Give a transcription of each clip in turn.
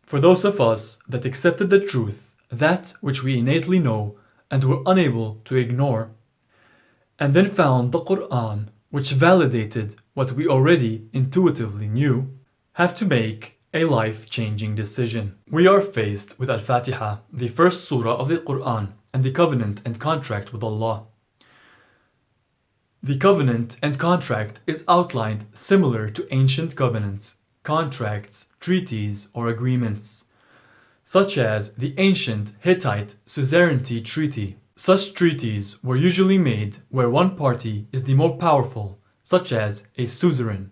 For those of us that accepted the truth, that which we innately know and were unable to ignore, and then found the Quran, which validated what we already intuitively knew, have to make a life-changing decision. We are faced with Al Fatihah, the first surah of the Quran, and the covenant and contract with Allah. The covenant and contract is outlined similar to ancient covenants, contracts, treaties, or agreements, such as the ancient Hittite suzerainty treaty. Such treaties were usually made where one party is the more powerful, such as a suzerain,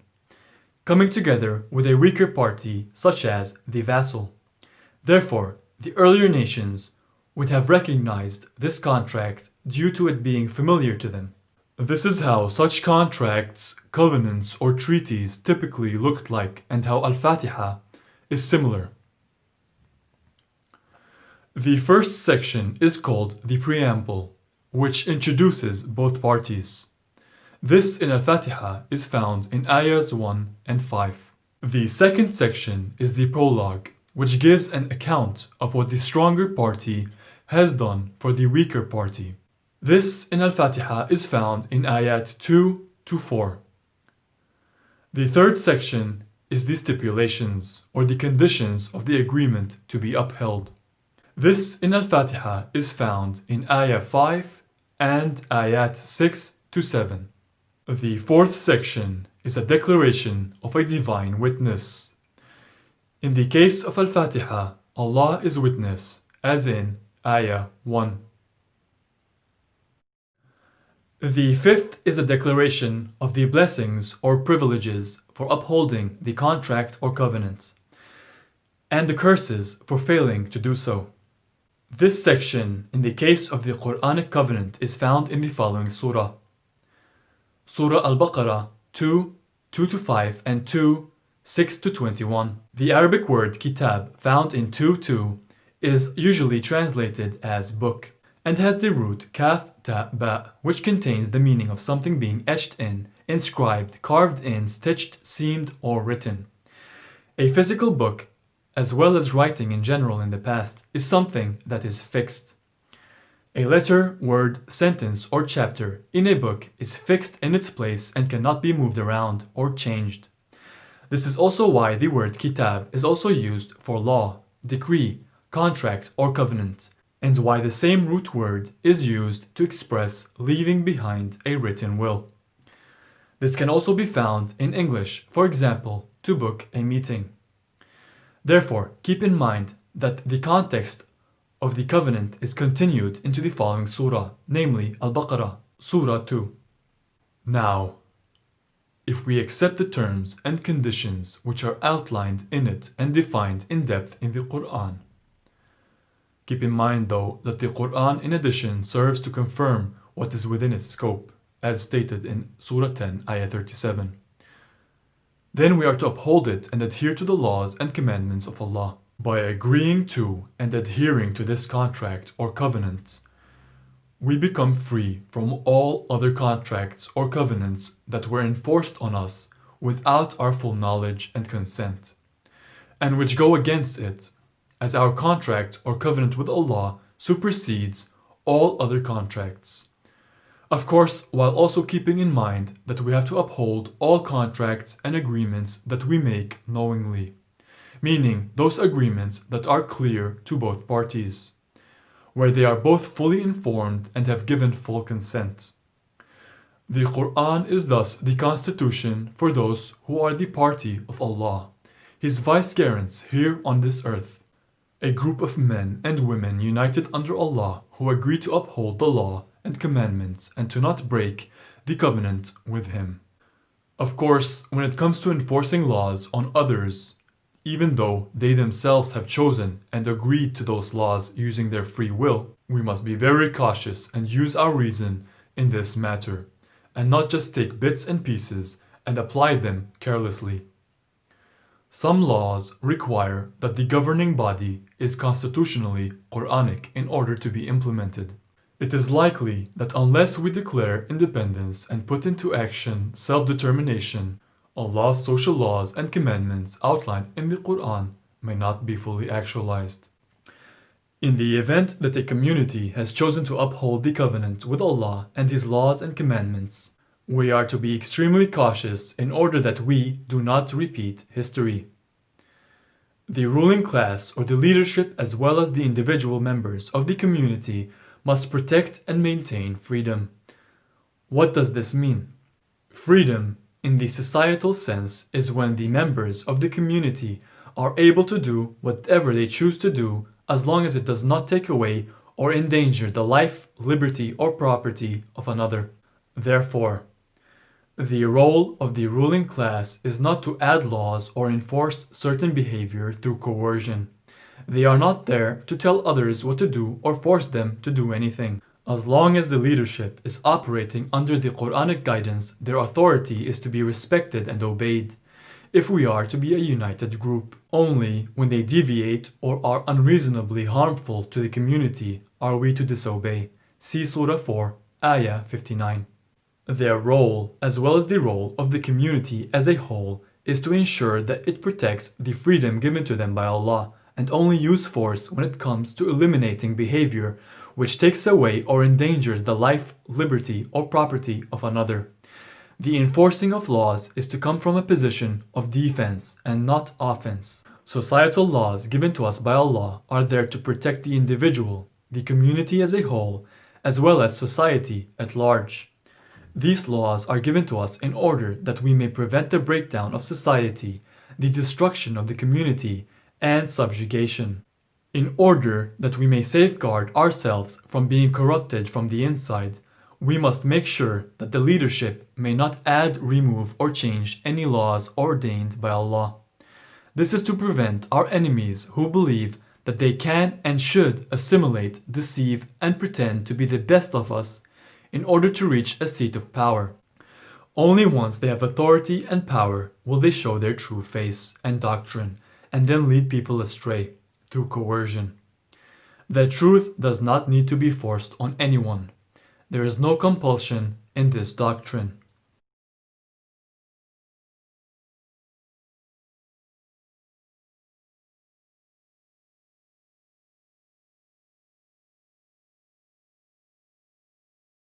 coming together with a weaker party, such as the vassal. Therefore, the earlier nations would have recognized this contract due to it being familiar to them. This is how such contracts, covenants, or treaties typically looked like, and how Al Fatihah is similar. The first section is called the preamble, which introduces both parties. This in Al Fatihah is found in Ayahs 1 and 5. The second section is the prologue, which gives an account of what the stronger party has done for the weaker party. This in Al Fatihah is found in Ayat 2 to 4. The third section is the stipulations, or the conditions of the agreement to be upheld. This in Al Fatihah is found in Ayah 5 and Ayat 6 to 7. The fourth section is a declaration of a divine witness. In the case of Al Fatihah, Allah is witness, as in Ayah 1. The fifth is a declaration of the blessings or privileges for upholding the contract or covenant, and the curses for failing to do so. This section, in the case of the Quranic covenant, is found in the following surah. Surah Al-Baqarah 2, 2 to 5 and 2, 6 to 21. The Arabic word kitab, found in 2, is usually translated as book, and has the root kaf ta ba, which contains the meaning of something being etched in, inscribed, carved in, stitched, seamed, or written. A physical book, as well as writing in general in the past, is something that is fixed. A letter, word, sentence, or chapter in a book is fixed in its place and cannot be moved around or changed. This is also why the word kitab is also used for law, decree, contract, or covenant, and why the same root word is used to express leaving behind a written will. This can also be found in English, for example, to book a meeting. Therefore, keep in mind that the context of the covenant is continued into the following surah, namely Al-Baqarah, Surah 2. Now, if we accept the terms and conditions which are outlined in it and defined in depth in the Quran. Keep in mind though that the Quran in addition serves to confirm what is within its scope, as stated in Surah 10, Ayah 37. Then we are to uphold it and adhere to the laws and commandments of Allah. By agreeing to and adhering to this contract or covenant, we become free from all other contracts or covenants that were enforced on us without our full knowledge and consent, and which go against it, as our contract or covenant with Allah supersedes all other contracts. Of course, while also keeping in mind that we have to uphold all contracts and agreements that we make knowingly, meaning those agreements that are clear to both parties, where they are both fully informed and have given full consent. The Quran is thus the constitution for those who are the party of Allah, His vicegerents here on this earth, a group of men and women united under Allah who agree to uphold the law and commandments and to not break the covenant with Him. Of course, when it comes to enforcing laws on others, even though they themselves have chosen and agreed to those laws using their free will, we must be very cautious and use our reason in this matter, and not just take bits and pieces and apply them carelessly. Some laws require that the governing body is constitutionally Quranic in order to be implemented. It is likely that unless we declare independence and put into action self-determination, Allah's social laws and commandments outlined in the Quran may not be fully actualized. In the event that a community has chosen to uphold the covenant with Allah and His laws and commandments, we are to be extremely cautious in order that we do not repeat history. The ruling class or the leadership, as well as the individual members of the community, must protect and maintain freedom. What does this mean? Freedom, in the societal sense, is when the members of the community are able to do whatever they choose to do as long as it does not take away or endanger the life, liberty, or property of another. Therefore, the role of the ruling class is not to add laws or enforce certain behavior through coercion. They are not there to tell others what to do or force them to do anything. As long as the leadership is operating under the Quranic guidance, their authority is to be respected and obeyed. If we are to be a united group, only when they deviate or are unreasonably harmful to the community are we to disobey. See Surah 4, Ayah 59. Their role, as well as the role of the community as a whole, is to ensure that it protects the freedom given to them by Allah and only use force when it comes to eliminating behavior which takes away or endangers the life, liberty, or property of another. The enforcing of laws is to come from a position of defense and not offense. Societal laws given to us by Allah are there to protect the individual, the community as a whole, as well as society at large. These laws are given to us in order that we may prevent the breakdown of society, the destruction of the community, and subjugation. In order that we may safeguard ourselves from being corrupted from the inside, we must make sure that the leadership may not add, remove, or change any laws ordained by Allah. This is to prevent our enemies who believe that they can and should assimilate, deceive, and pretend to be the best of us in order to reach a seat of power. Only once they have authority and power will they show their true face and doctrine, and then lead people astray through coercion. The truth does not need to be forced on anyone. There is no compulsion in this doctrine.